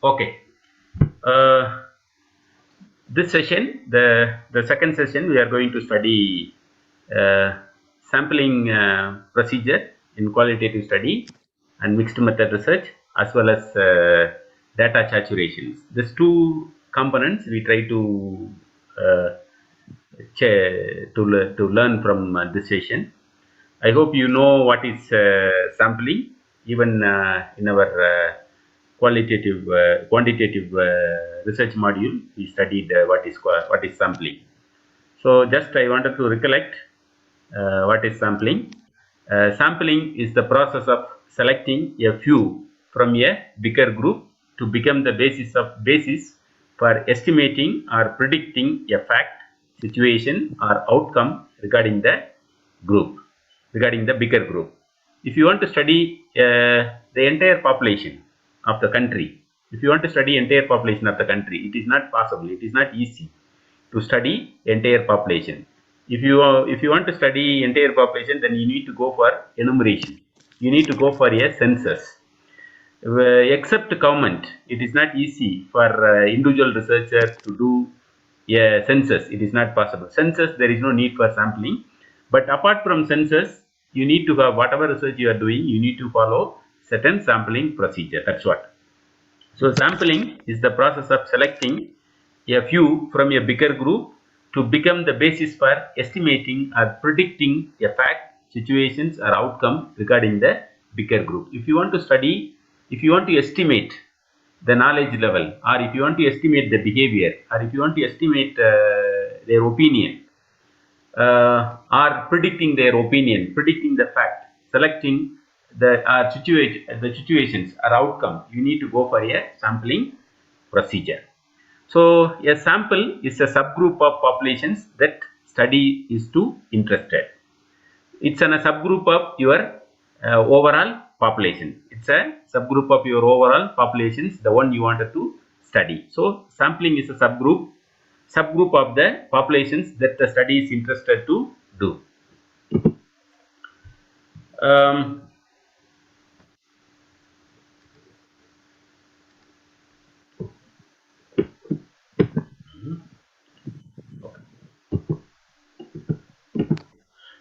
Okay. Uh, this session, the second session, we are going to study uh, sampling procedure in qualitative study and mixed method research, as well as data saturations. These two components we try to uh, to learn from this session. I hope you know what is sampling. Even in our quantitative research module, we studied what is sampling. So just I wanted to recollect what is sampling. Sampling is the process of selecting a few from a bigger group to become the basis for estimating or predicting a fact, situation, or outcome regarding the bigger group. If you want to study the entire population of the country, if you want to study entire population of the country, it is not possible. It is not easy to study entire population. If you want to study entire population, then you need to go for enumeration. You need to go for a census. Except government, it is not easy for individual researcher to do a census. It is not possible. Census, there is no need for sampling. But apart from census, you need to have whatever research you are doing, you need to follow certain sampling procedure. That's what. So sampling is the process of selecting a few from a bigger group to become the basis for estimating or predicting a fact, situations, or outcome regarding the bigger group. If you want to estimate the knowledge level, or if you want to estimate the behavior, or if you want to estimate their opinion, are predicting their opinion, predicting the fact, selecting the situations or outcome, you need to go for a sampling procedure. So a sample is a subgroup of populations that study is to interested. It's a subgroup of your overall population. It's a subgroup of your overall populations, the one you wanted to study. So sampling is a subgroup of the populations that the study is interested to do. Um,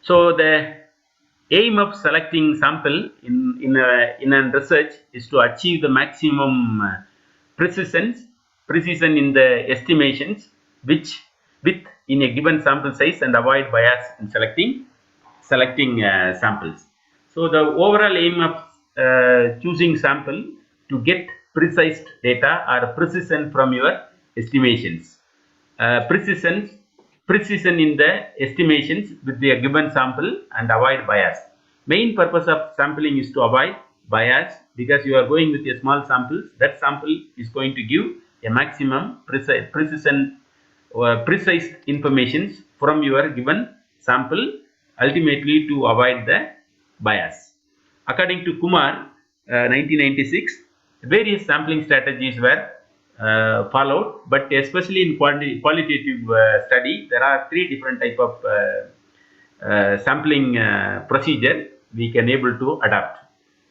so the aim of selecting sample in a research is to achieve the maximum precision in the estimations which with in a given sample size and avoid bias in selecting samples. So the overall aim of choosing sample to get precise data or precision from your estimations. Precision in the estimations with the given sample and avoid bias. Main purpose of sampling is to avoid bias because you are going with a small sample. That sample is going to give a maximum precise informations from your given sample, ultimately to avoid the bias. According to Kumar, 1996, various sampling strategies were followed, but especially in qualitative study, there are three different type of sampling procedure we can able to adapt,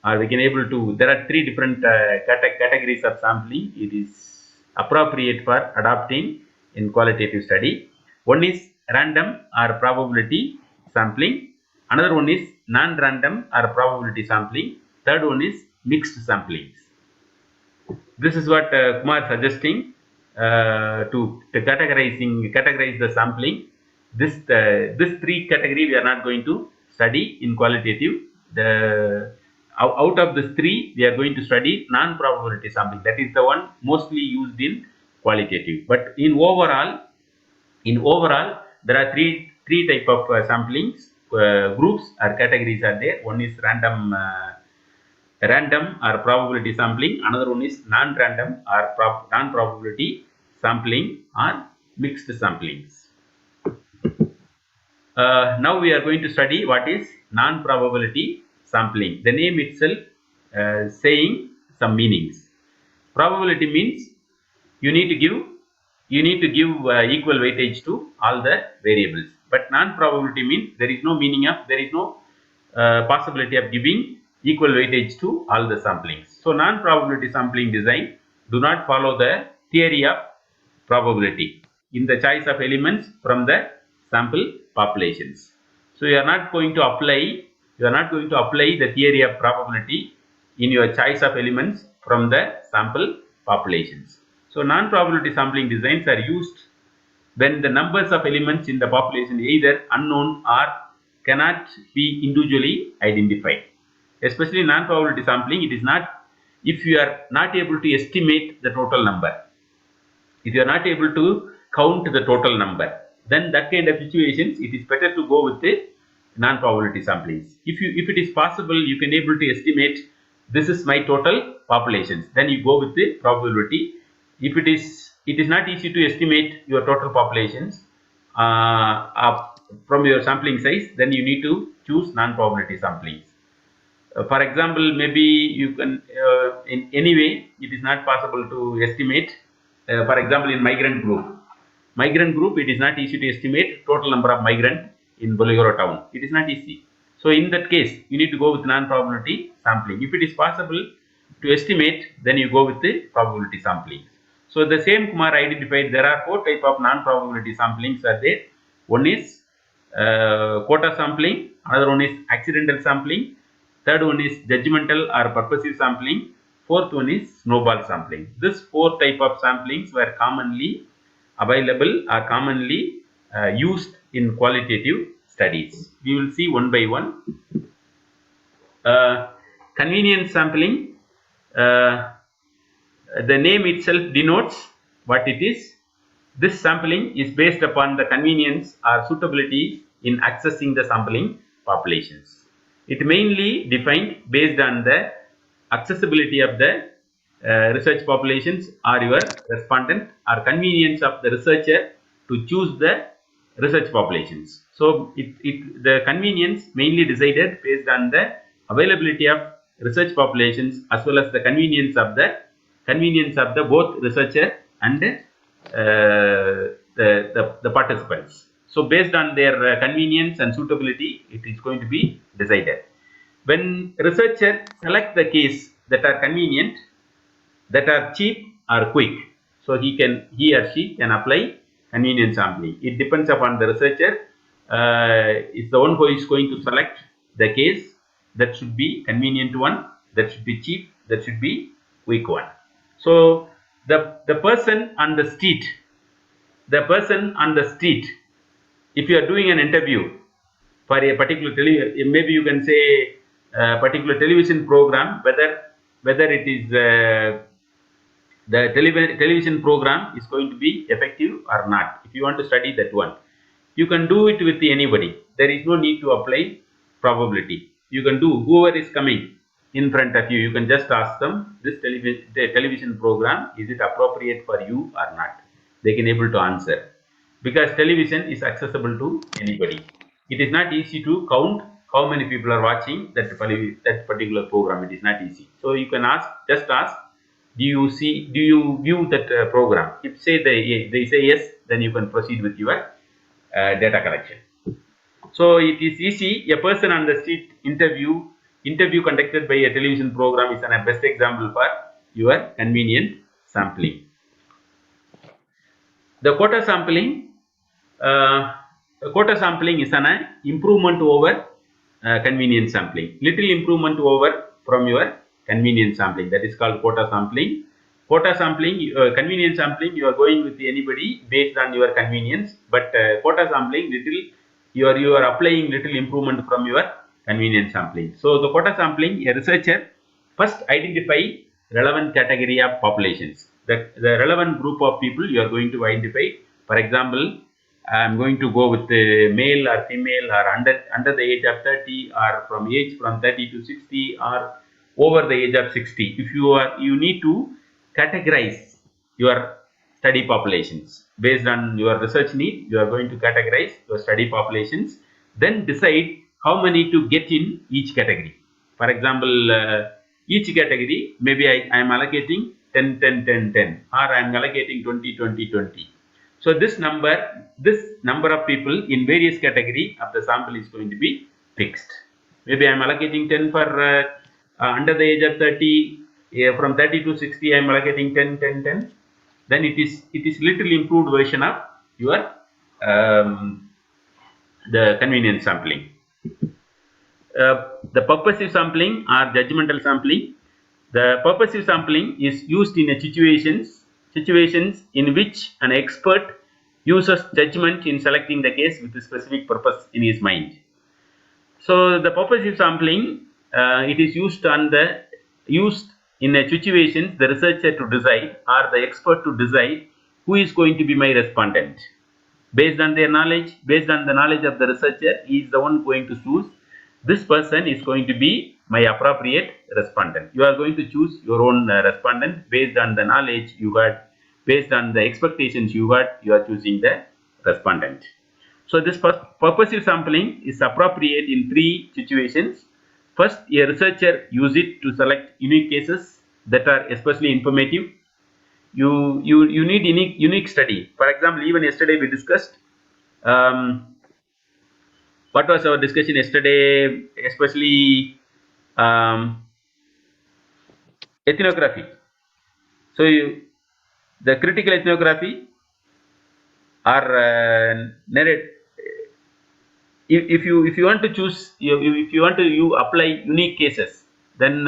or we can able to. There are three different categories of sampling. It is appropriate for adapting in qualitative study. One is random or probability sampling. Another one is non-random or probability sampling. Third one is mixed samplings. This is what Kumar suggesting to categorize the sampling. This three category we are not going to study in qualitative. The out of this three we are going to study non-probability sampling. That is the one mostly used in qualitative. But in overall there are three type of samplings groups or categories are there. One is random or probability sampling, another one is non-random or non-probability sampling or mixed samplings. Now we are going to study what is non-probability sampling. The name itself saying some meanings. Probability means you need to give equal weightage to all the variables. But non-probability means there is no possibility of giving equal weightage to all the samplings. So non-probability sampling design do not follow the theory of probability in the choice of elements from the sample populations. So you are not going to apply the theory of probability in your choice of elements from the sample populations. So non-probability sampling designs are used when the numbers of elements in the population either unknown or cannot be individually identified. Especially non-probability sampling, it is not if you are not able to estimate the total number. If you are not able to count the total number, then that kind of situations, it is better to go with the non-probability samplings. If it is possible, you can able to estimate this is my total populations, then you go with the probability. If it is not easy to estimate your total populations from your sampling size, then you need to choose non-probability samplings. For example, maybe you can in any way it is not possible to estimate. For example, in migrant group, it is not easy to estimate total number of migrant in Bologoro town. It is not easy. So in that case, you need to go with non-probability sampling. If it is possible to estimate, then you go with the probability sampling. So the same Kumar identified there are 4 type of non-probability samplings are there. One is quota sampling, another one is accidental sampling, third one is judgmental or purposive sampling, fourth one is snowball sampling. This 4 type of samplings were commonly available or commonly used in qualitative studies. We will see one by one. Convenience sampling, the name itself denotes what it is. This sampling is based upon the convenience or suitability in accessing the sampling populations. It mainly defined based on the accessibility of the research populations or your respondent or convenience of the researcher to choose the research populations. So the convenience mainly decided based on the availability of research populations as well as the convenience of the both researcher and the participants. So based on their convenience and suitability, it is going to be decided. When researcher select the case that are convenient, that are cheap or quick, so he or she can apply convenience sampling. It depends upon the researcher. Is the one who is going to select the case that should be convenient one, that should be cheap, that should be quick one. So the person on the street, if you are doing an interview for a particular maybe you can say a particular television program, whether it is the television program is going to be effective or not. If you want to study that one, you can do it with anybody. There is no need to apply probability. You can do whoever is coming in front of you. You can just ask them, this television program, is it appropriate for you or not? They can able to answer, because television is accessible to anybody. It is not easy to count how many people are watching that particular program. It is not easy. So you can just ask, do you view that program? If they say yes, then you can proceed with your data collection. So it is easy. A person on the street interview conducted by a television program is a best example for your convenient sampling. The quota sampling is an improvement over convenience sampling. Little improvement over from your convenience sampling. That is called quota sampling. Quota sampling, convenience sampling, you are going with anybody based on your convenience. But quota sampling, you are applying little improvement from your convenience sampling. So the quota sampling, a researcher first identify relevant category of populations. The relevant group of people you are going to identify. For example, I am going to go with male or female or under the age of 30 or from 30 to 60 or over the age of 60. If you need to categorize your study populations based on your research need. You are going to categorize your study populations, then decide how many to get in each category. For example, each category, maybe I am allocating 10, 10, 10, 10, or I am allocating 20, 20, 20. So this number of people in various category of the sample is going to be fixed. Maybe I am allocating 10 for under the age of 30, from 30 to 60 I am allocating 10, 10, 10. Then it is little improved version of your the convenience sampling. The purposive sampling or judgmental sampling. The purposive sampling is used in a situations in which an expert uses judgment in selecting the case with a specific purpose in his mind. So the purposive sampling, it is used in a situation the researcher to decide or the expert to decide who is going to be my respondent. Based on their knowledge, based on the knowledge of the researcher, he is the one going to choose this person is going to be my appropriate respondent. You are going to choose your own respondent based on the knowledge you got, based on the expectations you got, you are choosing the respondent. So this purposive sampling is appropriate in three situations. First, a researcher use it to select unique cases that are especially informative. You need unique study. For example, even yesterday we discussed what was our discussion yesterday, especially ethnography. So the critical ethnography or narrate. If you want to choose, if you want to apply unique cases, then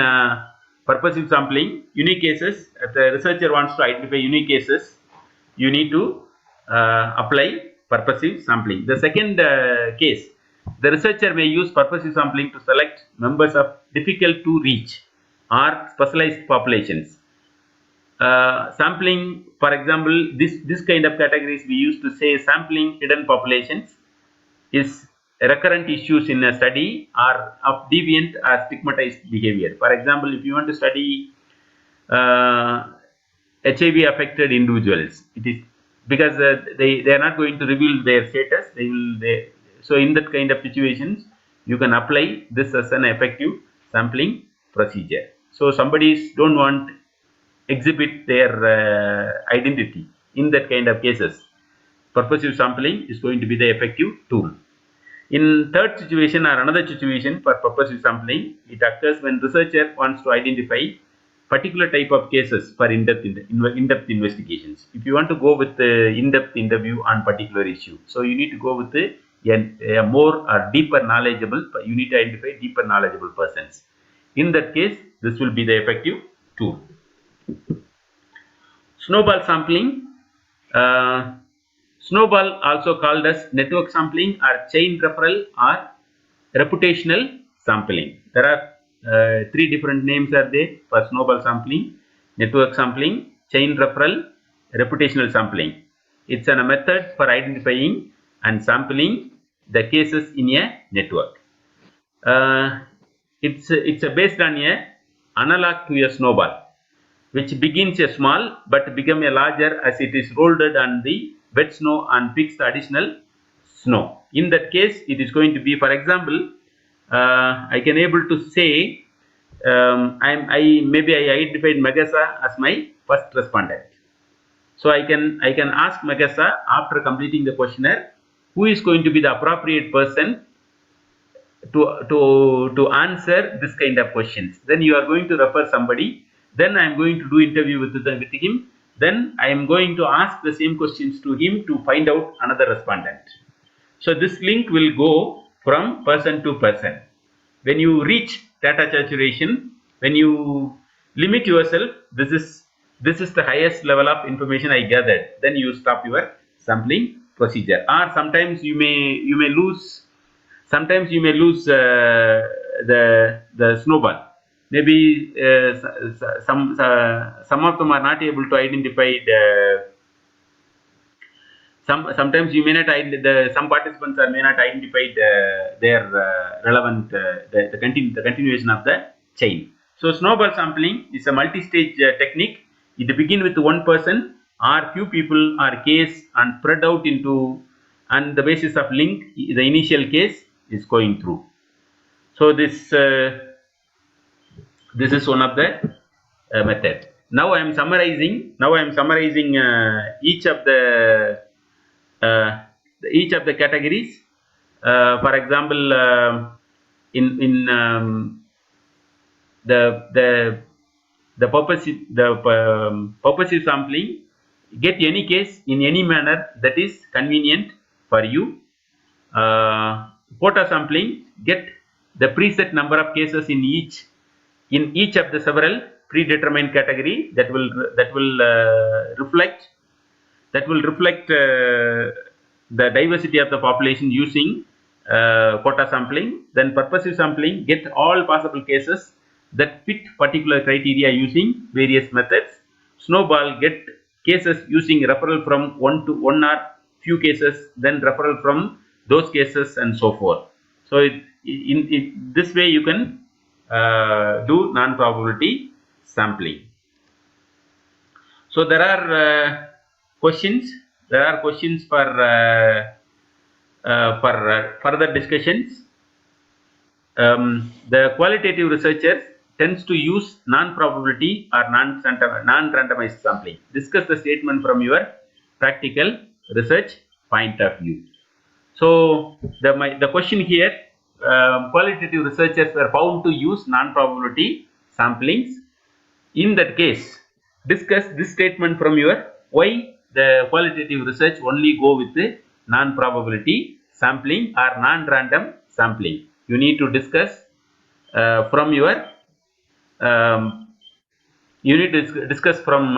purposive sampling unique cases. If the researcher wants to identify unique cases, you need to apply purposive sampling. The second case, the researcher may use purposive sampling to select members of difficult to reach or specialized populations. Sampling, for example, this kind of categories we used to say sampling hidden populations is recurrent issues in a study are of deviant or stigmatized behavior. For example, if you want to study HIV affected individuals, it is because they are not going to reveal their status. So in that kind of situations, you can apply this as an effective sampling procedure. So somebody don't want exhibit their identity in that kind of cases. Purposive sampling is going to be the effective tool. In third situation or another situation for purposive sampling, it occurs when researcher wants to identify particular type of cases for in-depth investigations. If you want to go with the in-depth interview on particular issue, so you need to go with a more or deeper knowledgeable. You need to identify deeper knowledgeable persons. In that case, this will be the effective tool. Snowball sampling. Snowball, also called as network sampling or chain referral or reputational sampling. There are three different names are there for snowball sampling: network sampling, chain referral, reputational sampling. It's a method for identifying and sampling the cases in a network. It's based on a analog to a snowball, which begins a small but become a larger as it is rolled on the wet snow and picks the additional snow. In that case, it is going to be, for example, I can able to say maybe I identified Magasa as my first respondent. So I can ask Magasa after completing the questionnaire who is going to be the appropriate person to answer this kind of questions. Then you are going to refer somebody. Then I am going to do interview with him. Then I am going to ask the same questions to him to find out another respondent. So this link will go from person to person. When you reach data saturation, when you limit yourself, this is the highest level of information I gathered. Then you stop your sampling procedure. Or sometimes you may lose. Sometimes you may lose the snowball. Maybe some of them are not able to identify the. Sometimes you may not some participants may not identify their relevant the continuation of the chain. So snowball sampling is a multi-stage technique. It begins with one person or few people or case and spread out into, and the basis of link the initial case is going through. So this is one of the method. Now I am summarizing. Each of the categories. For example, in the purposive sampling, get any case in any manner that is convenient for you. Quota sampling, get the preset number of cases in each of the several predetermined category that will reflect the diversity of the population using quota sampling. Then purposive sampling, get all possible cases that fit particular criteria using various methods. Snowball, get cases using referral from one or few cases, then referral from those cases, and so forth. So in this way you can do non-probability sampling. So there are questions. There are questions for further discussions. The qualitative researchers tends to use non-probability or non-randomized sampling. Discuss the statement from your practical research point of view. So the question here, qualitative researchers were found to use non-probability samplings. In that case, discuss this statement from your why the qualitative research only go with the non-probability sampling or non-random sampling. You need to discuss from your um, you need to discuss from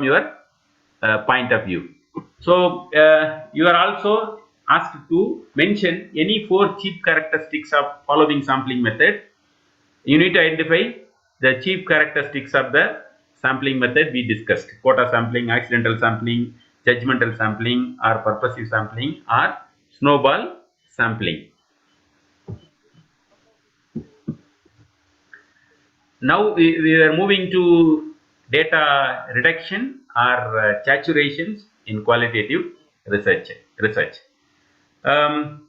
your point of view. So you are also asked to mention any 4 chief characteristics of following sampling method. You need to identify the chief characteristics of the sampling method we discussed: quota sampling, accidental sampling, judgmental sampling, or purposive sampling, or snowball sampling. Now we are moving to data reduction or saturations in qualitative research. Um,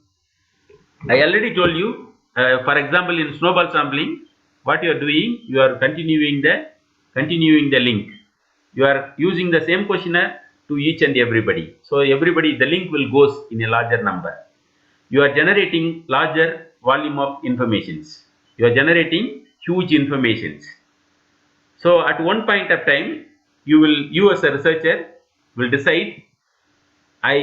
I already told you, for example, in snowball sampling, what you are doing, you are continuing the link. You are using the same questionnaire to each and everybody. So everybody, the link will goes in a larger number. You are generating larger volume of informations. You are generating huge informations. So at one point of time, you as a researcher will decide, I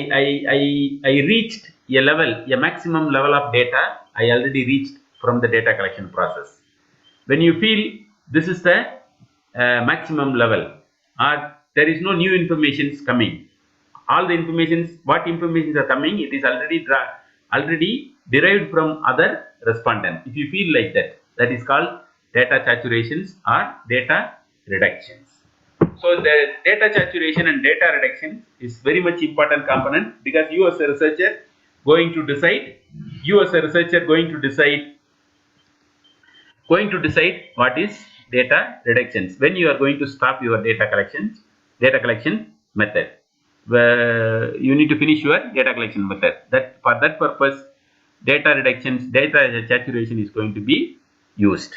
reached a maximum level of data I already reached from the data collection process. When you feel this is the maximum level, or there is no new informations coming, all the what informations are coming, it is already derived from other respondents. If you feel like that, that is called data saturations or data reductions. So the data saturation and data reduction is very much important component, because you as a researcher going to decide, going to decide what is data reductions when you are going to stop your data collection method. Where you need to finish your data collection method. That for that purpose, data saturation is going to be used.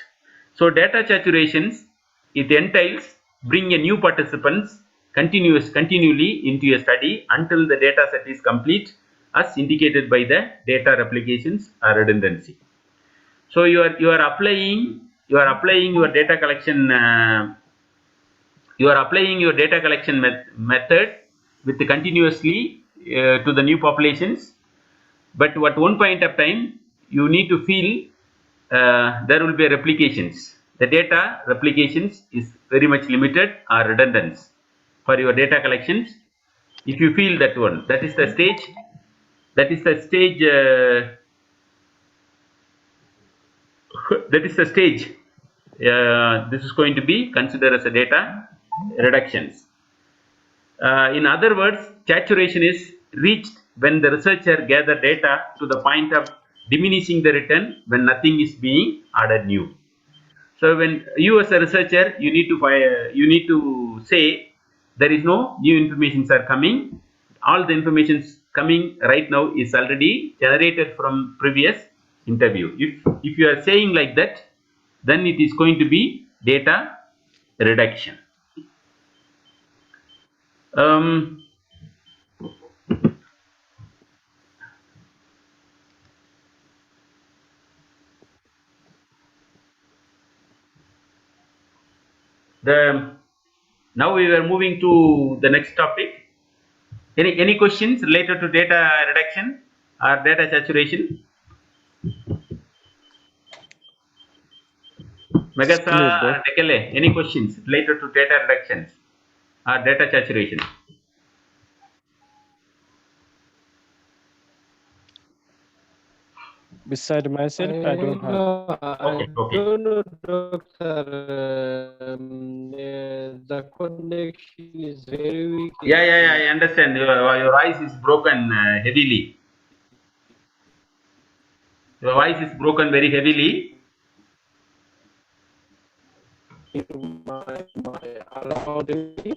So data saturations, it entails bring a new participants continually into a study until the data set is complete, as indicated by the data replications or redundancy. So you are applying your data collection method with continuously to the new populations, but at one point of time you need to feel there will be replications. The data replications is very much limited or redundant for your data collections. If you feel that one, that is the stage. That is the stage. That is the stage. This is going to be considered as a data reductions. In other words, saturation is reached when the researcher gather data to the point of diminishing the return when nothing is being added new. So when you as a researcher, you need to say there is no new informations are coming. All the informations coming right now is already generated from previous interview. If you are saying like that, then it is going to be data reduction. Um, The Now we were moving to the next topic. Any questions related to data reduction or data saturation? Megasa Still bro. and Tekele, any questions related to data reductions or data saturation? Beside myself, I don't have. Okay, okay. don't know, doctor. The connection is very weak. Yeah, I understand. Your voice is broken heavily. Your voice is broken very heavily. My allowed me.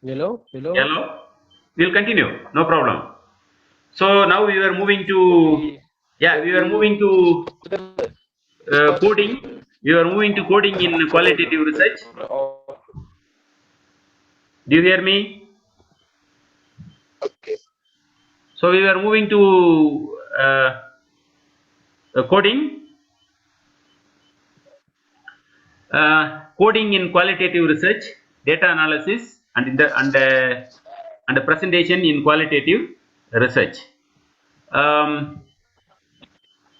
Hello. Hello? We'll continue. No problem. So now we were moving to, Okay. yeah, we were moving to coding. We were moving to coding in qualitative research. Do you hear me? Okay. So we were moving to coding. Coding in qualitative research, data analysis, and in the and the presentation in qualitative research. Um,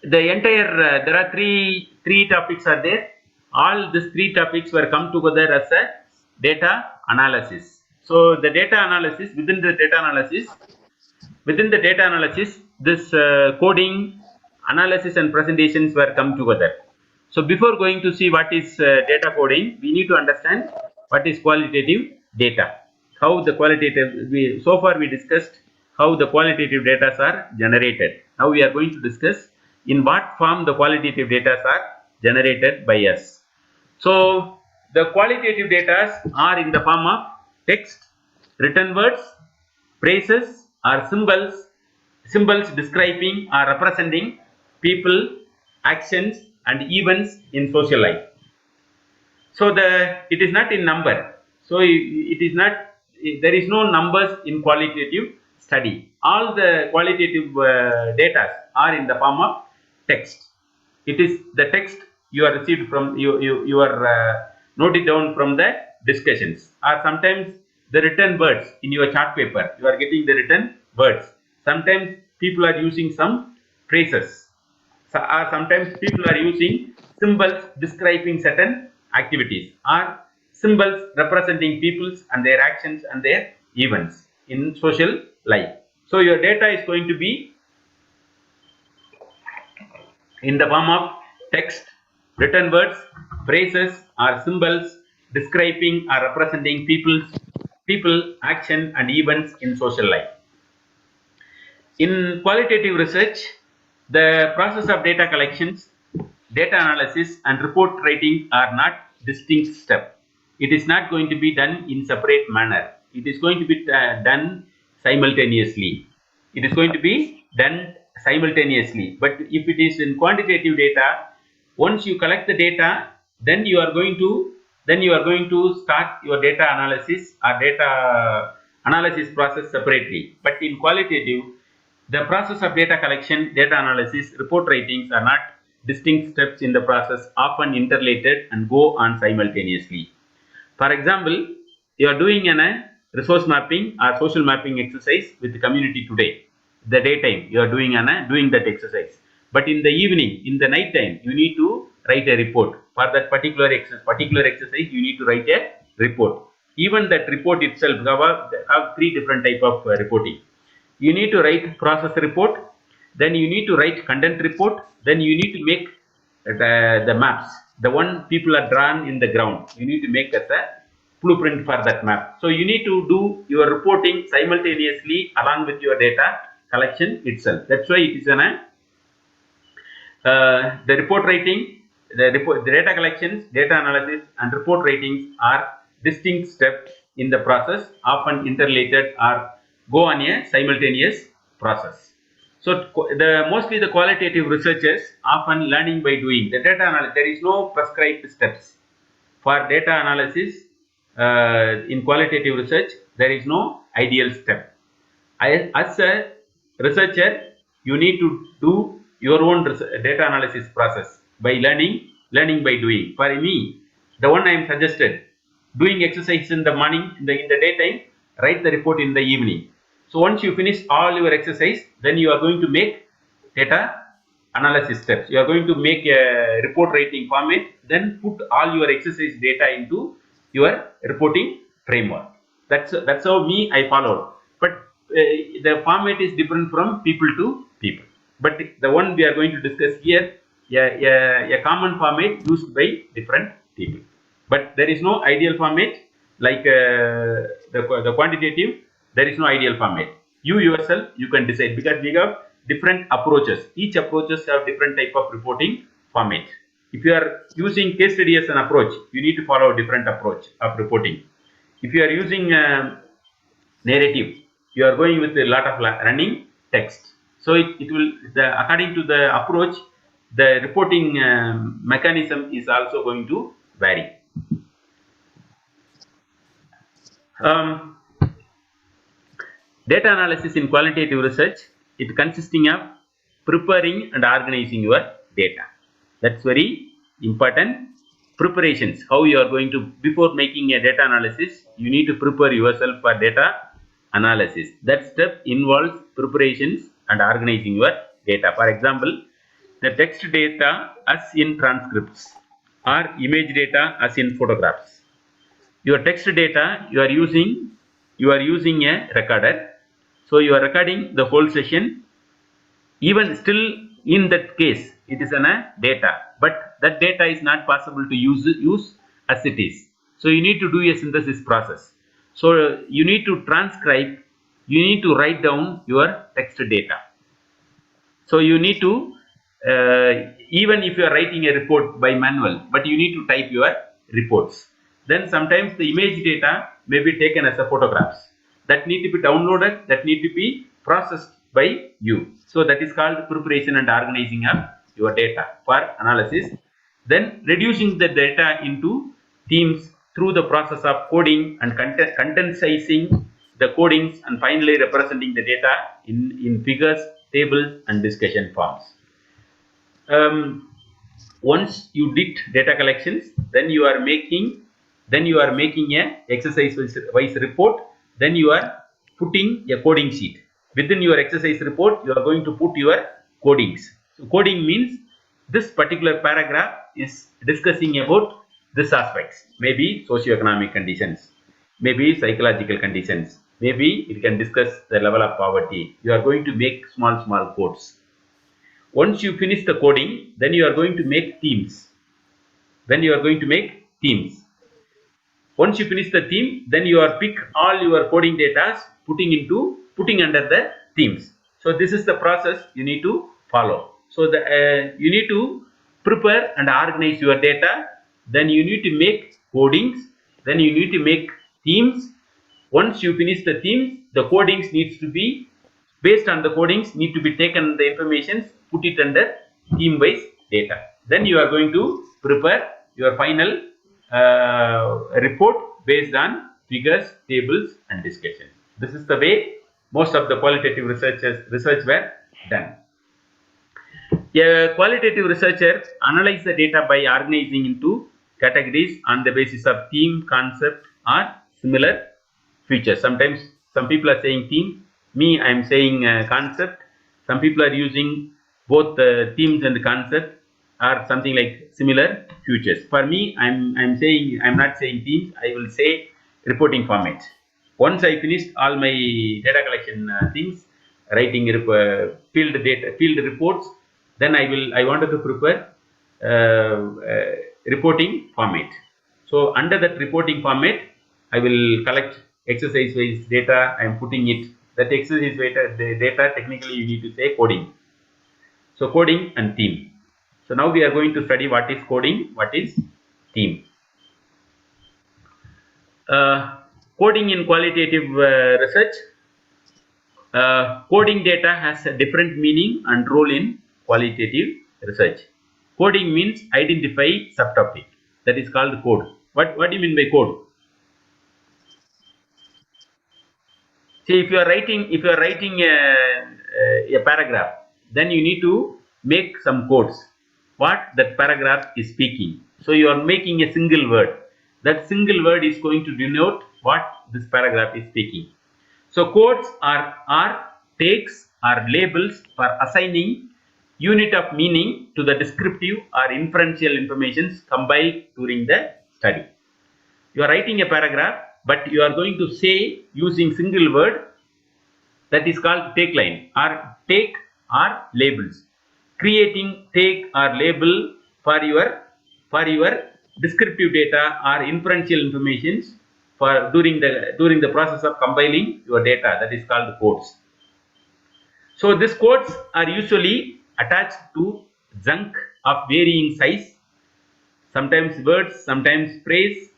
the entire there are three topics are there. All these three topics were come together as a data analysis. So the data analysis within the data analysis, this coding, analysis, and presentations were come together. So before going to see what is data coding, we need to understand what is qualitative data. How the qualitative, so far we discussed how the qualitative data are generated. Now we are going to discuss in what form the qualitative data are generated by us. So the qualitative data are in the form of text, written words, phrases or symbols describing or representing people, actions, and events in social life. So it is not in number. So it is not, there is no numbers in qualitative study. All the qualitative data are in the form of text. It is the text you are received from, you are noted down from the discussions, or sometimes the written words in your chart paper, you are getting the written words. Sometimes people are using some phrases. So, sometimes people are using symbols describing certain activities, or symbols representing peoples and their actions and their events in social life. So your data is going to be in the form of text, written words, phrases, or symbols describing or representing people, action, and events in social life. In qualitative research, the process of data collections, data analysis, and report writing are not distinct steps. It is not going to be done in separate manner. It is going to be done simultaneously. It is going to be done simultaneously. But if it is in quantitative data, once you collect the data, then you are going to start your data analysis or data analysis process separately. But in qualitative, the process of data collection, data analysis, report writings are not distinct steps in the process, often interrelated and go on simultaneously. For example, you are doing a resource mapping or social mapping exercise with the community today. The daytime you are doing that exercise, but in the evening, in the night time, you need to write a report for that particular exercise. You need to write a report. Even that report itself have three different type of reporting. You need to write process report, then you need to write content report, then you need to make the maps, the one people are drawn in the ground, you need to make as a blueprint for that map. So you need to do your reporting simultaneously along with your data collection itself. That's why it is the report writing, the data collections, data analysis, and report writings are distinct steps in the process, often interrelated or go on a simultaneous process. So mostly the qualitative researchers often learning by doing. The data analysis, there is no prescribed steps for data analysis. In qualitative research, there is no ideal step. As a researcher, you need to do your own data analysis process by learning by doing. For me, The one I am suggested, doing exercise in the morning, in the daytime, write the report in the evening. So once you finish all your exercise, then you are going to make data analysis steps. You are going to make a report writing format, then put all your exercise data into your reporting framework. That's how I followed. But the format is different from people to people. But the one we are going to discuss here, a common format used by different people. But there is no ideal format like the quantitative. There is no ideal format. You yourself you can decide, because we have different approaches. Each approaches have different type of reporting format. If you are using case study as an approach, you need to follow a different approach of reporting. If you are using narrative, you are going with a lot of running text. So it will, according to the approach, the reporting mechanism is also going to vary. Um, Data analysis in qualitative research, it consisting of preparing and organizing your data. That's very important. Preparations, how you are going to, before making a data analysis, you need to prepare yourself for data analysis. That step involves preparations and organizing your data. For example, the text data as in transcripts or image data as in photographs. Your text data you are using a recorder, so you are recording the whole session. Even still, in that case, it is a data, but that data is not possible to use as it is. So you need to do a synthesis process. So you need to transcribe, you need to write down your text data. So you need to, even if you are writing a report by manual, but you need to type your reports. Then sometimes the image data may be taken as a photographs that need to be downloaded, that need to be processed by you. So that is called preparation and organizing of your data for analysis. Then reducing the data into themes through the process of coding and condensing the codings, and finally representing the data in figures, tables, and discussion forms. Once you did data collections, then you are making a exercise wise report. Then you are putting a coding sheet. Within your exercise report, you are going to put your codings. So coding means this particular paragraph is discussing about this aspects, maybe socioeconomic conditions, maybe psychological conditions, maybe it can discuss the level of poverty. You are going to make small codes. Once you finish the coding, then you are going to make themes. Once you finish the theme, then you are pick all your coding data, putting under the themes. So this is the process you need to follow. So you need to prepare and organize your data. Then you need to make codings. Then you need to make themes. Once you finish the themes, the codings needs to be, based on the codings, need to be taken the information, put it under theme based data. Then you are going to prepare your final report based on figures, tables, and discussion. This is the way most of the qualitative research were done. A qualitative researcher analyzes the data by organizing into categories on the basis of theme, concept, or similar features. Sometimes some people are saying theme, me I am saying concept. Some people are using both themes and the concept, or something like similar features. For me, I'm not saying themes. I will say reporting format. Once I finished all my data collection things, writing field reports, then I wanted to prepare reporting format. So under that reporting format, I will collect exercise wise data. I am putting it, that exercise data technically you need to say coding. So coding and theme. So now we are going to study what is coding, what is theme. Coding in qualitative research. Coding data has a different meaning and role in qualitative research. Coding means identify subtopic. That is called code. What do you mean by code? See, if you are writing a paragraph, then you need to make some codes. What that paragraph is speaking. So you are making a single word. That single word is going to denote what this paragraph is speaking. So codes are takes or labels for assigning unit of meaning to the descriptive or inferential informations compiled during the study. You are writing a paragraph, but you are going to say using single word, that is called take line or take or labels. Creating take or label for your descriptive data or inferential informations for during the process of compiling your data, that is called codes. So these codes are usually attached to chunk of varying size, sometimes words, sometimes phrase,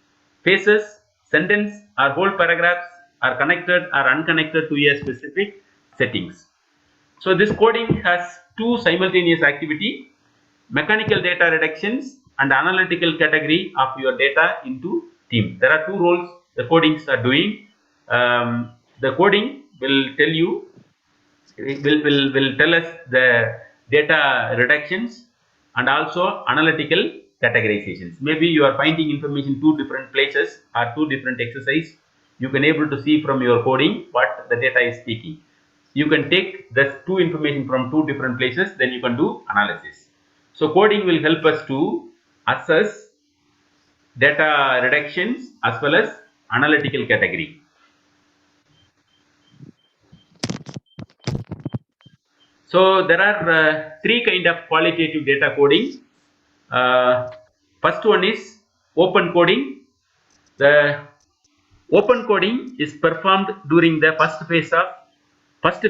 phrases, sentence or whole paragraphs are connected or unconnected to a specific settings. So this coding has two simultaneous activity: mechanical data reductions and analytical category of your data into theme. There are two roles the codings are doing. The coding will tell you, will tell us the data reductions and also analytical categorizations. Maybe you are finding information two different places or two different exercise. You can able to see from your coding what the data is speaking. You can take this two information from two different places, then you can do analysis. So coding will help us to assess data reductions as well as analytical category. So there are three kind of qualitative data coding. First one is open coding. The open coding is performed during the first phase of first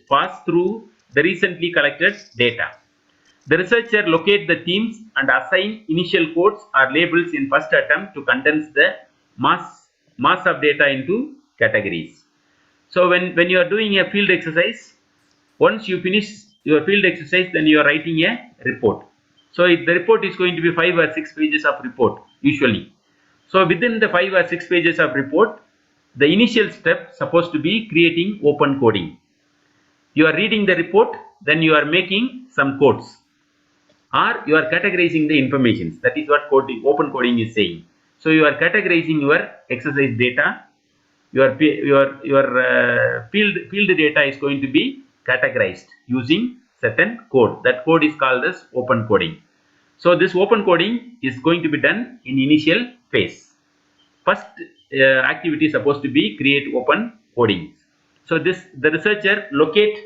pass through the recently collected data. The researcher locate the themes and assign initial codes or labels in first attempt to condense the mass of data into categories. So when you are doing a field exercise, once you finish your field exercise, then you are writing a report. So the report is going to be 5 or 6 pages of report usually. So within the 5 or 6 pages of report, the initial step supposed to be creating open coding. You are reading the report, then you are making some codes, or you are categorizing the informations. That is what open coding is saying. So you are categorizing your exercise data. Your field data is going to be categorized using certain code. That code is called as open coding. So this open coding is going to be done in initial phase. First activity is supposed to be create open coding. So the researcher locate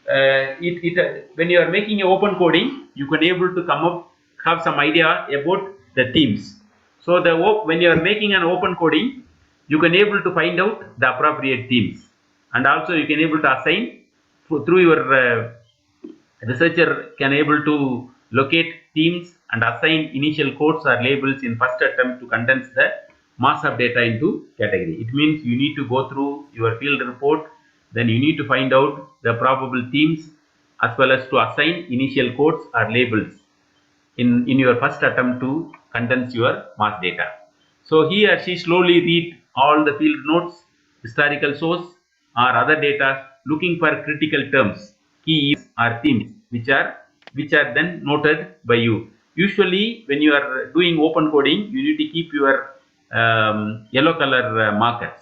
when you are making a open coding, you can able to have some idea about the themes. So when you are making an open coding, you can able to find out the appropriate themes, and also you can able to assign through your researcher can able to locate themes and assign initial codes or labels in first attempt to condense the mass of data into category. It means you need to go through your field report, then you need to find out the probable themes as well as to assign initial codes or labels in your first attempt to condense your mass data. So he or she slowly read all the field notes, historical source or other data, looking for critical terms, key or themes which are then noted by you. Usually when you are doing open coding, you need to keep your yellow color markers.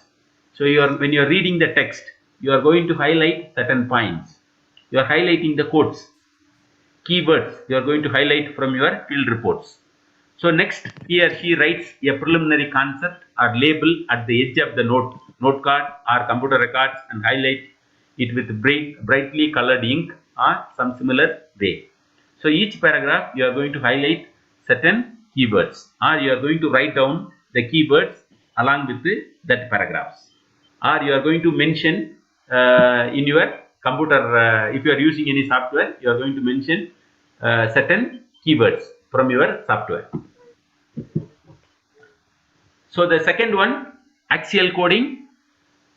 So when you are reading the text, you are going to highlight certain points. You are highlighting the codes, keywords you are going to highlight from your field reports. So next, he or she writes a preliminary concept or label at the edge of the note card or computer records and highlight it with brightly colored ink or some similar way. So each paragraph you are going to highlight certain keywords, or you are going to write down the keywords along with that paragraphs, or you are going to mention in your computer, if you are using any software, you are going to mention certain keywords from your software. So the second one, axial coding.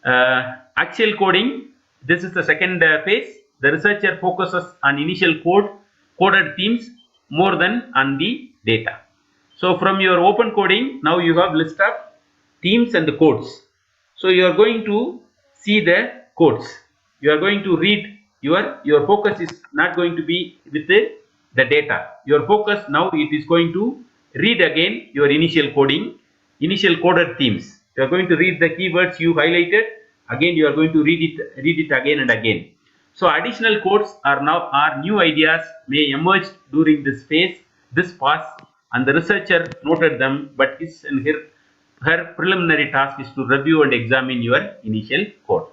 Axial coding, this is the second phase. The researcher focuses on initial coded themes more than on the data. So from your open coding, now you have list of themes and the codes. So you are going to see the codes. You are going to read your focus is not going to be with the data. Your focus now it is going to read again your initial coding, initial coded themes. You are going to read the keywords you highlighted. Again, you are going to read it again and again. So additional codes are new ideas may emerge during this phase, this pass, and the researcher noted them, but his and her preliminary task is to review and examine your initial code.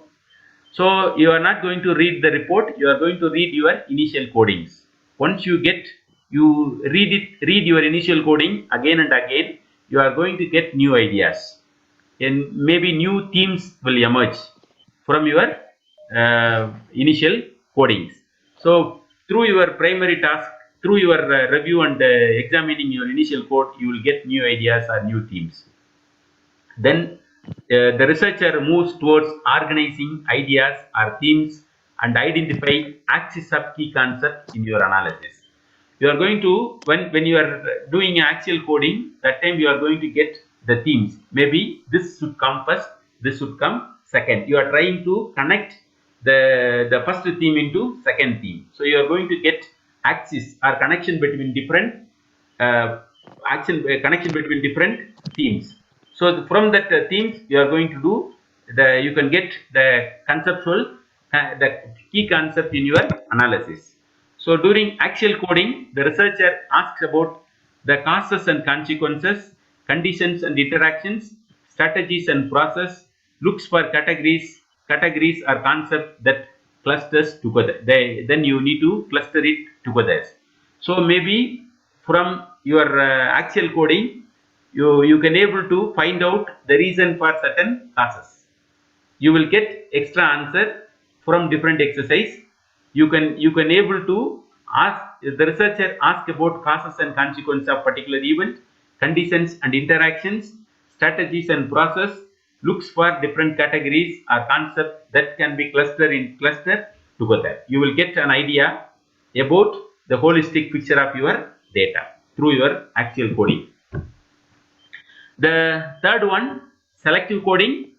So you are not going to read the report, you are going to read your initial codings. Once you read your initial coding again and again, you are going to get new ideas, and maybe new themes will emerge from your initial codings. So through your primary task, through your review and examining your initial code, you will get new ideas or new themes. Then the researcher moves towards organizing ideas or themes and identify axis of key concepts in your analysis. You are going to, when you are doing actual coding, that time you are going to get the themes. Maybe this should come first, this should come second. You are trying to connect the first theme into second theme. So you are going to get axis or connection between different connection between different themes. So from that themes, you are going to do you can get the conceptual, the key concept in your analysis. So during actual coding, the researcher asks about the causes and consequences, conditions and interactions, strategies and process, looks for categories or concept that clusters together. Then you need to cluster it together. So maybe from your actual coding, you can able to find out the reason for certain causes. You will get extra answer from different exercise. You can able to ask the researcher ask about causes and consequences of particular event, conditions and interactions, strategies and process, looks for different categories or concepts that can be clustered together. You will get an idea about the holistic picture of your data through your actual coding. The third one, selective coding.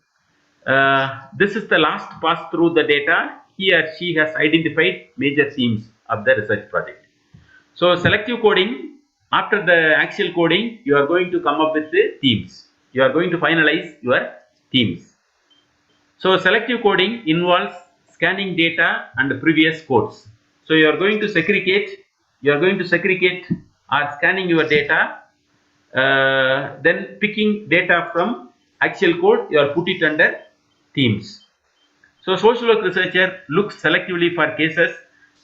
This is the last pass through the data. He or she has identified major themes of the research project. So selective coding, after the actual coding, you are going to come up with the themes. You are going to finalize your themes. So selective coding involves scanning data and previous codes. So you are going to segregate or scanning your data, then picking data from actual code, you are put it under themes. So social work researcher looks selectively for cases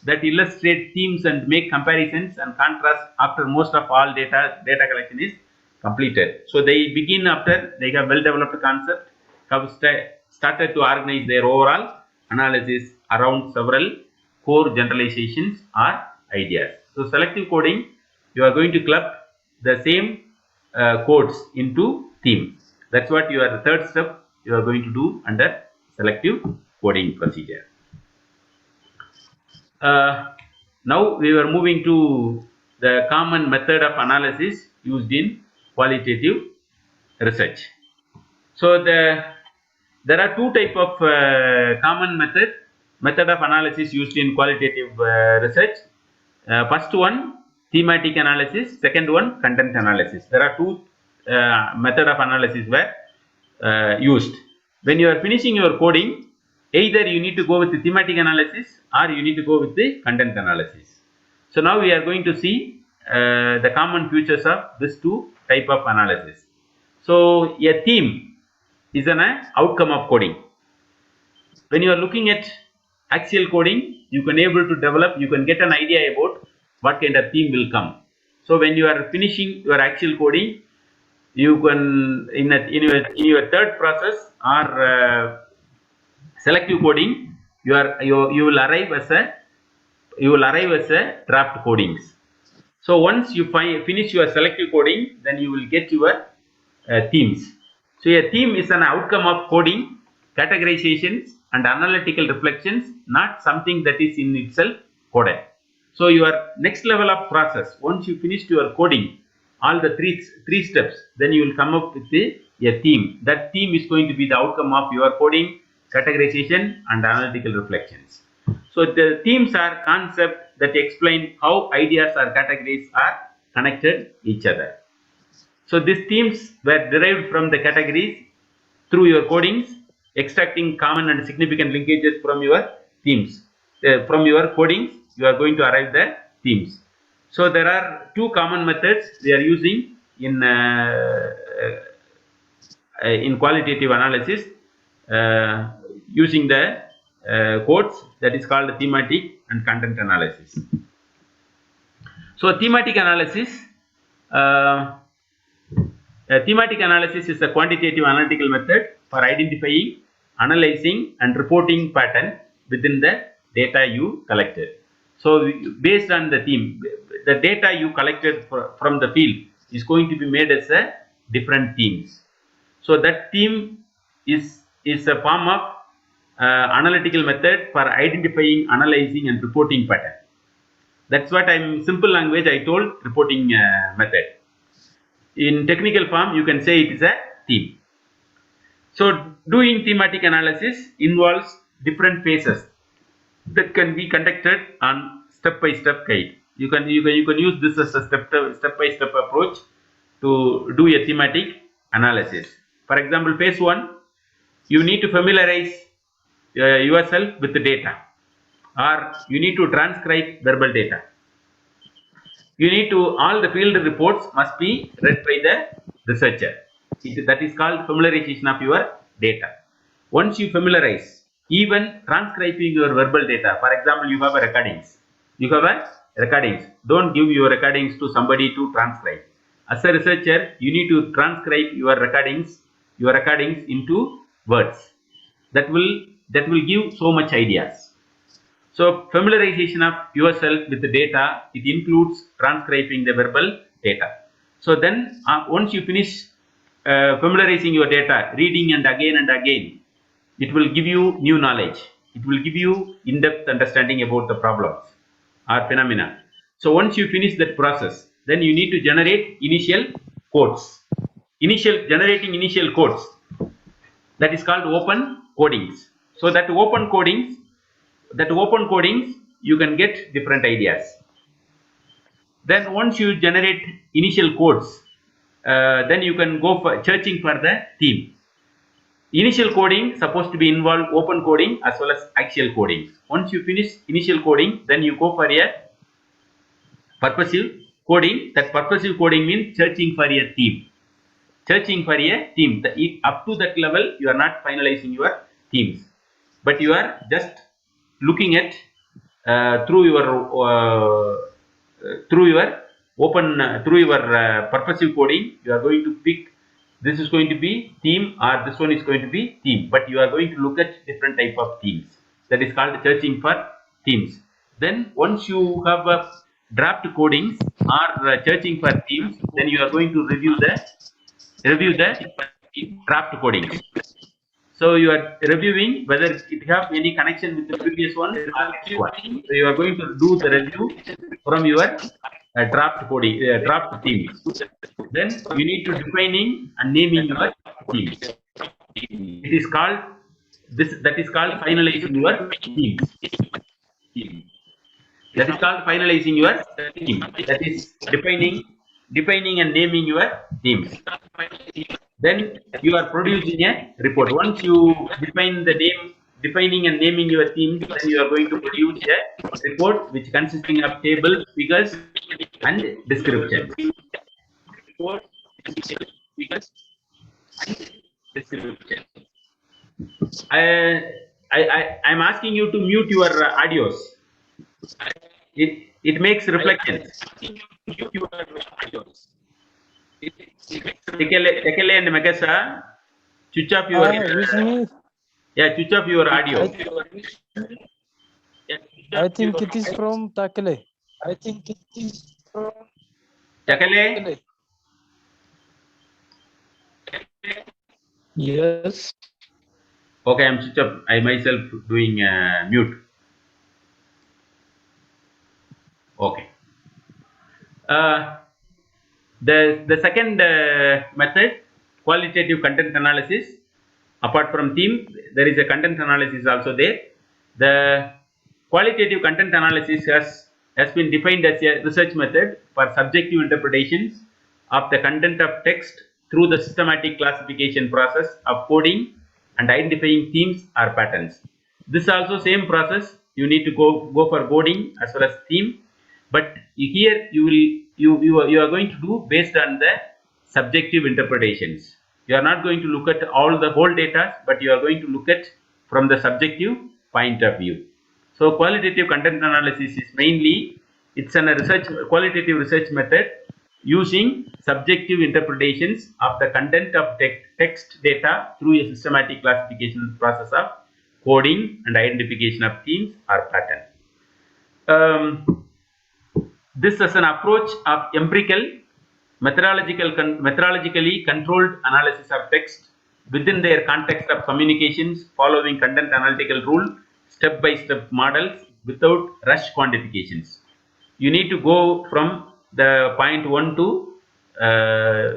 that illustrate themes and make comparisons and contrast after most of all data collection is completed. So they begin after they have well developed concept, have started to organize their overall analysis around several core generalizations or ideas. So selective coding, you are going to club the same codes into theme. That's what your third step you are going to do under selective coding procedure. Now we were moving to the common method of analysis used in qualitative research. So there are two type of common method of analysis used in qualitative research. First one, thematic analysis. Second one, content analysis. There are two method of analysis were used. When you are finishing your coding, either you need to go with the thematic analysis or you need to go with the content analysis. So now we are going to see the common features of this two type of analysis. So a theme is an outcome of coding. When you are looking at actual coding, you can get an idea about what kind of theme will come. So when you are finishing your actual coding, you can in your third process or selective coding, you will arrive as a draft codings. So once you finish your selective coding, then you will get your themes. So a theme is an outcome of coding, categorizations and analytical reflections, not something that is in itself coded. So your next level of process, once you finish your coding, all the three steps, then you will come up with a theme. That theme is going to be the outcome of your coding, categorization and analytical reflections. So the themes are concepts that explain how ideas or categories are connected each other. So these themes were derived from the categories through your codings, extracting common and significant linkages from your themes. From your codings, you are going to arrive the themes. So there are two common methods we are using in qualitative analysis, using the codes, that is called thematic and content analysis. So thematic analysis, uh, thematic analysis is a quantitative analytical method for identifying, analyzing and reporting pattern within the data you collected. So based on the theme, the data you collected from the field is going to be made as a different themes. So that theme is a form of analytical method for identifying, analyzing and reporting pattern. That's what I'm simple language I told reporting method. In technical form, you can say it is a theme. So doing thematic analysis involves different phases that can be conducted on step-by-step guide. You can use this as a step-by-step approach to do a thematic analysis. For example, phase 1, you need to familiarize yourself with the data, or you need to transcribe verbal data. You need to, all the field reports must be read by the researcher. That is called familiarization of your data. Once you familiarize, even transcribing your verbal data, for example, you have a recordings. Don't give your recordings to somebody to transcribe. As a researcher, you need to transcribe your recordings into words. That will give so much ideas. So familiarization of yourself with the data, it includes transcribing the verbal data. So then once you finish familiarizing your data, reading and again, it will give you new knowledge. It will give you in-depth understanding about the problems or phenomena. So once you finish that process, then you need to generate initial codes. Generating initial codes, that is called open codings. So that open codings, you can get different ideas. Then once you generate initial codes, then you can go for searching for the theme. Initial coding supposed to be involve open coding as well as axial coding. Once you finish initial coding, then you go for a purposive coding. That purposive coding means searching for a theme. Up to that level, you are not finalizing your themes, but you are just looking at through your purposive coding. You are going to pick, this is going to be theme or this one is going to be theme, but you are going to look at different type of themes. That is called searching for themes. Then once you have draft codings or searching for themes, then you are going to review the draft codings. So you are reviewing whether it have any connection with the previous one or next one. So you are going to do the review from your draft coding, draft themes. Then you need to defining and naming your themes. It is called that is called finalizing your themes. That is called finalizing your theme. That is defining and naming your themes. Then you are producing a report. Once you defining and naming your themes, then you are going to produce a report which consisting of tables, figures, and descriptions. I'm asking you to mute your audios. It makes reflections. Tekele and Megasa, switch off your With me, switch off your audio. I think it is from Takle. Tekele, Yes. okay, I'm switch up. I myself doing mute. Okay. The second method, qualitative content analysis. Apart from theme, there is a content analysis also there. The qualitative content analysis has been defined as a research method for subjective interpretations of the content of text through the systematic classification process of coding and identifying themes or patterns. This also same process, you need to go for coding as well as theme, but here you are going to do based on the subjective interpretations. You are not going to look at all the whole data, but you are going to look at from the subjective point of view. So qualitative content analysis is mainly, it's a qualitative research method using subjective interpretations of the content of text data through a systematic classification process of coding and identification of themes or pattern. This is an approach of empirical, methodologically controlled analysis of text within their context of communications, following content analytical rule, step-by-step models without rush quantifications. You need to go from the point 1 to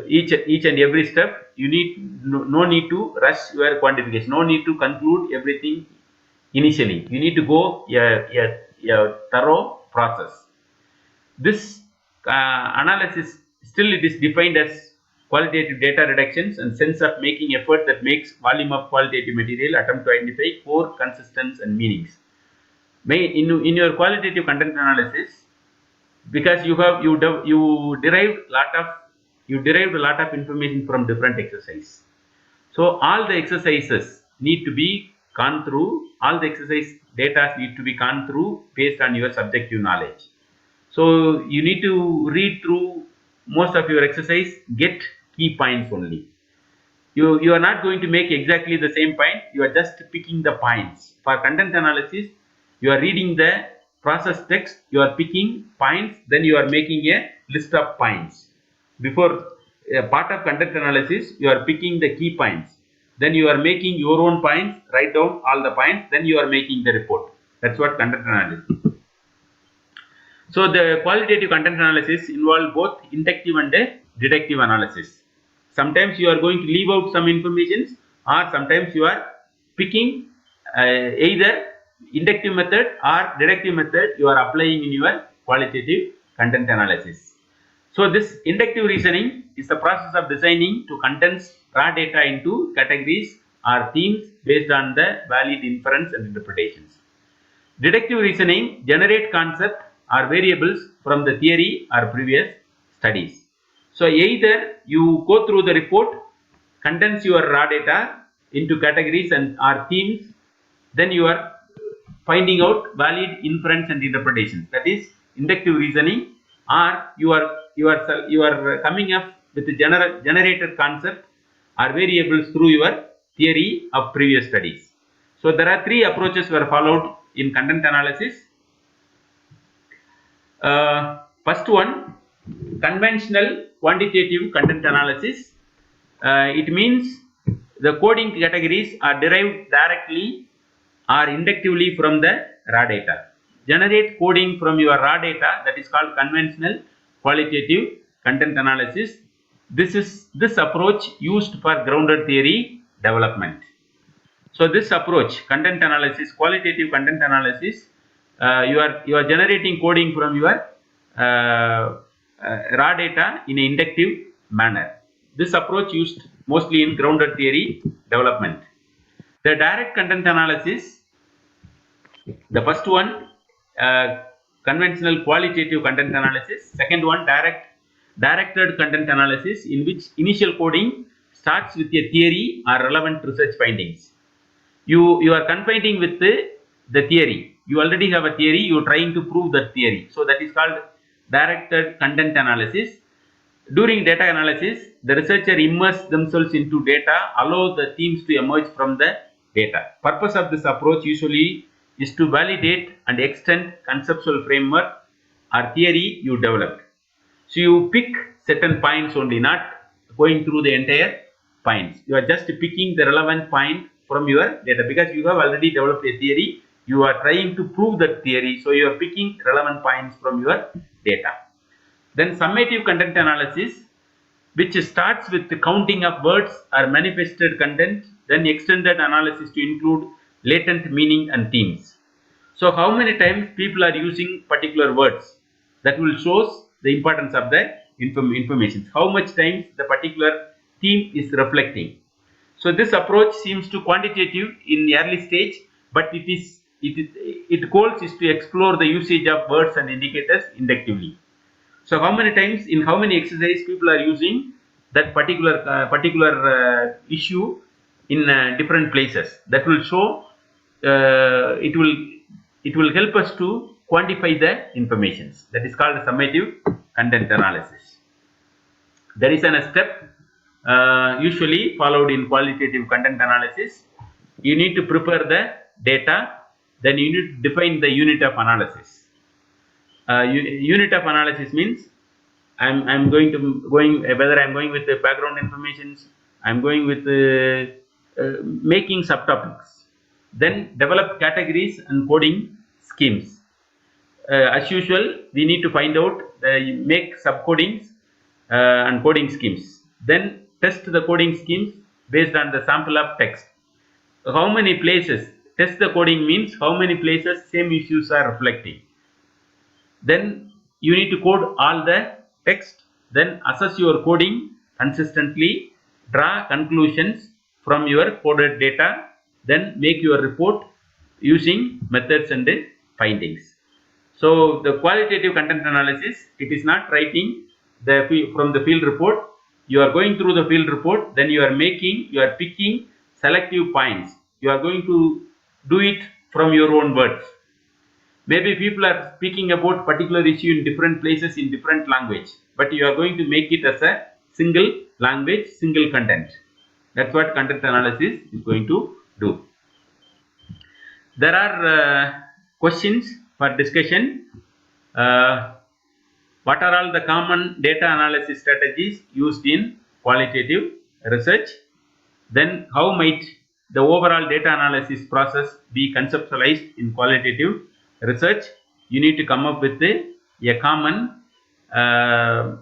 each and every step. You need no need to rush your quantification, no need to conclude everything initially. You need to go a thorough process. This analysis, still it is defined as qualitative data reductions and sense of making effort that makes volume of qualitative material attempt to identify core, consistency and meanings. In your qualitative content analysis, because you derived a lot of information from different exercises. So all the exercises need to be gone through, all the exercise data need to be gone through based on your subjective knowledge. So you need to read through most of your exercise, get key points only. You are not going to make exactly the same point, you are just picking the points. For content analysis, you are reading the process text, you are picking points, then you are making a list of points. Before a part of content analysis, you are picking the key points, then you are making your own points, write down all the points, then you are making the report. That's what content analysis. So the qualitative content analysis involve both inductive and deductive analysis. Sometimes you are going to leave out some information, or sometimes you are picking either inductive method or deductive method you are applying in your qualitative content analysis. So this inductive reasoning is the process of designing to condense raw data into categories or themes based on the valid inference and interpretations. Deductive reasoning generate concept or variables from the theory or previous studies. So either you go through the report, condense your raw data into categories and or themes, then you are finding out valid inference and interpretations. That is inductive reasoning, or you are coming up with the generated concept or variables through your theory of previous studies. So there are three approaches were followed in content analysis. First one, conventional quantitative content analysis. It means the coding categories are derived directly or inductively from the raw data. Generate coding from your raw data, that is called conventional qualitative content analysis. This approach used for grounded theory development. So this approach, content analysis, qualitative content analysis, you are generating coding from your raw data in an inductive manner. This approach used mostly in grounded theory development. The direct content analysis, the first one, conventional qualitative content analysis. Second one, directed content analysis, in which initial coding starts with a theory or relevant research findings. You are confining with the theory. You already have a theory, you are trying to prove that theory. So that is called directed content analysis. During data analysis, the researcher immerse themselves into data, allow the themes to emerge from the data. Purpose of this approach usually is to validate and extend conceptual framework or theory you developed. So you pick certain points only, not going through the entire points. You are just picking the relevant point from your data, because you have already developed a theory. You are trying to prove that theory, so you are picking relevant points from your data. Then summative content analysis, which starts with the counting of words or manifested content, then extended analysis to include latent meaning and themes. So how many times people are using particular words, that will shows the importance of the information, how much times the particular theme is reflecting. So this approach seems to quantitative in early stage, but it goals is to explore the usage of words and indicators inductively. So how many times in how many exercise people are using that particular issue in different places, that will show it will help us to quantify the informations. That is called summative content analysis. There is a step usually followed in qualitative content analysis. You need to prepare the data, then you need to define the unit of analysis. Unit of analysis means I'm going whether I'm going with the background informations, I'm going with making subtopics, then develop categories and coding schemes. As usual, we need to find out make subcodings and coding schemes. Then test the coding schemes based on the sample of text. How many places? Test the coding means how many places same issues are reflecting. Then you need to code all the text, then assess your coding consistently, draw conclusions from your coded data, then make your report using methods and findings. So the qualitative content analysis, it is not writing from the field report. You are going through the field report, then you are picking selective points. You are going to do it from your own words. Maybe people are speaking about particular issue in different places in different language, but you are going to make it as a single language, single content. That's what content analysis is going to do. There are questions for discussion. What are all the common data analysis strategies used in qualitative research? Then how might the overall data analysis process be conceptualized in qualitative research? You need to come up with a common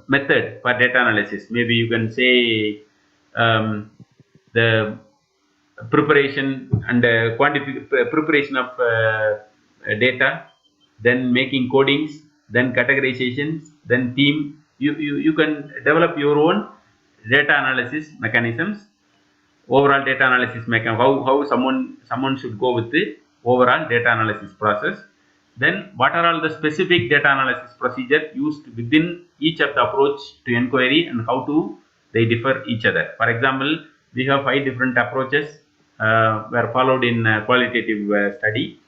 method for data analysis. Maybe you can say the preparation and preparation of data, then making codings, then categorizations, then theme. You can develop your own data analysis mechanisms, overall data analysis mechanism, how someone should go with the overall data analysis process. Then what are all the specific data analysis procedure used within each of the approach to inquiry and how do they differ each other. For example, we have 5 different approaches were followed in qualitative study.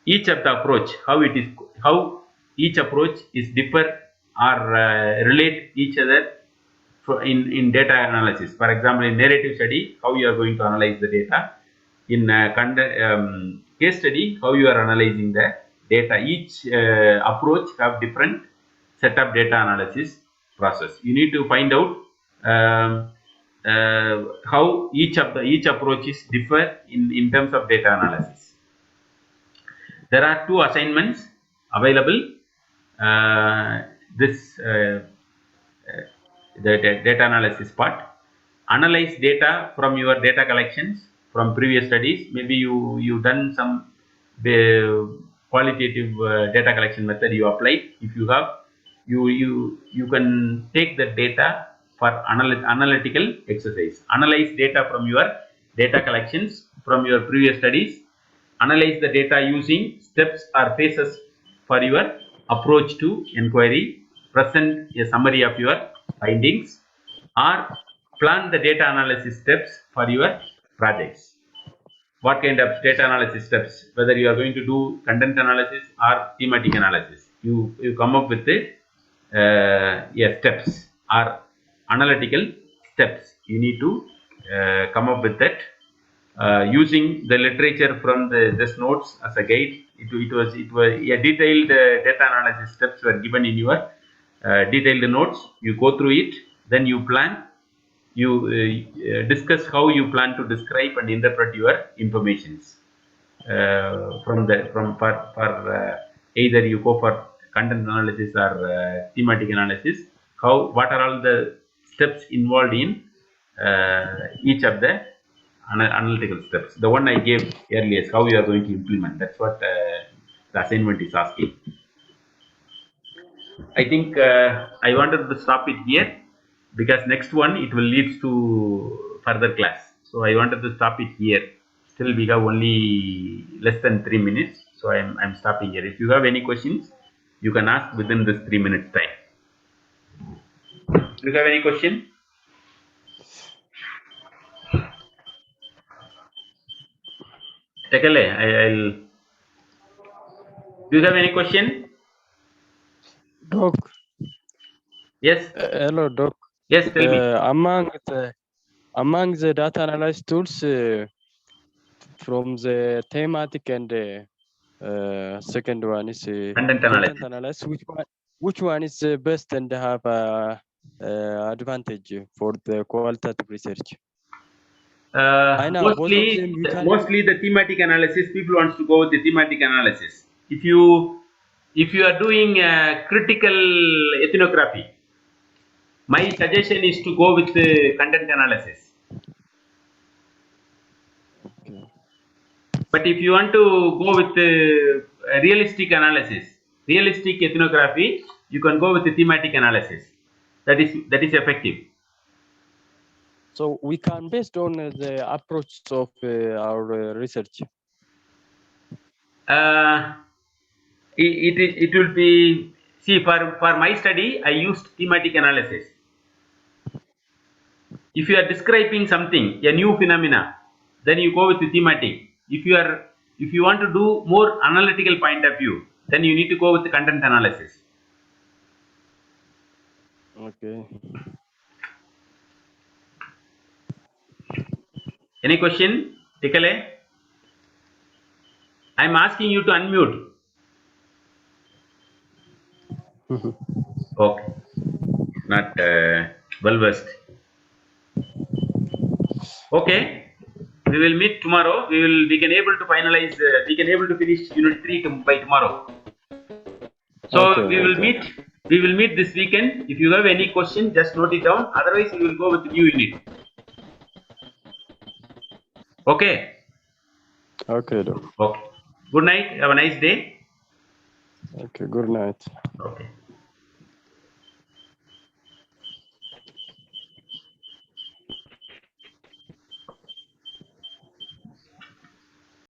Each of the approach, how each approach is differ or relate each other in data analysis. For example, in narrative study, how you are going to analyze the data. In case study, how you are analyzing the data. Each approach have different set of data analysis process. You need to find out how each approaches differ in terms of data analysis. There are 2 assignments available. The data analysis part. Analyze data from your data collections from previous studies. Maybe you done some qualitative data collection method you applied. If you have, you can take the data for analytical exercise. Analyze data from your data collections from your previous studies. Analyze the data using steps or phases for your approach to inquiry. Present a summary of your findings or plan the data analysis steps for your projects. What kind of data analysis steps, whether you are going to do content analysis or thematic analysis, you come up with the steps or analytical steps. You need to come up with that using the literature from this notes as a guide. It was a detailed data analysis steps were given in your detailed notes. You go through it, then you plan, you discuss how you plan to describe and interpret your informations for either you go for content analysis or thematic analysis. What are all the steps involved in each of the analytical steps. The one I gave earlier is how you are going to implement. That's what the assignment is asking. I think I wanted to stop it here because next one it will lead to further class. So I wanted to stop it here. Still we have only less than 3 minutes. So I'm stopping here. If you have any questions, you can ask within this 3 minutes time. Do you have any question? Tekale, I'll. Do you have any question? Doc, Yes. hello, Doc. Yes. Tell me. Among the data analysis tools, from the thematic and second one is Content analysis. analysis. Which one is best and have advantage for the qualitative research? I know both of them. You can Mostly the thematic analysis. People wants to go with the thematic analysis. If you are doing critical ethnography, my suggestion is to go with the content analysis. Okay. But if you want to go with the realistic analysis, realistic ethnography, you can go with the thematic analysis. That is effective. So we can based on the approach of our research. It will be, see, for my study I used thematic analysis. If you are describing something, a new phenomena, then you go with the thematic. If you want to do more analytical point of view, then you need to go with the content analysis. Okay. Any question, Tikale? I am asking you to unmute. Okay, not well versed. Okay, we will meet tomorrow. We can able to finalize. We can able to finish unit 3 by tomorrow. So Okay, okay. We will meet this weekend. If you have any question, just note it down. Otherwise, we will go with the new unit. Okay. Okay, Doc. Okay. Good night. Have a nice day. Okay, good night. Okay.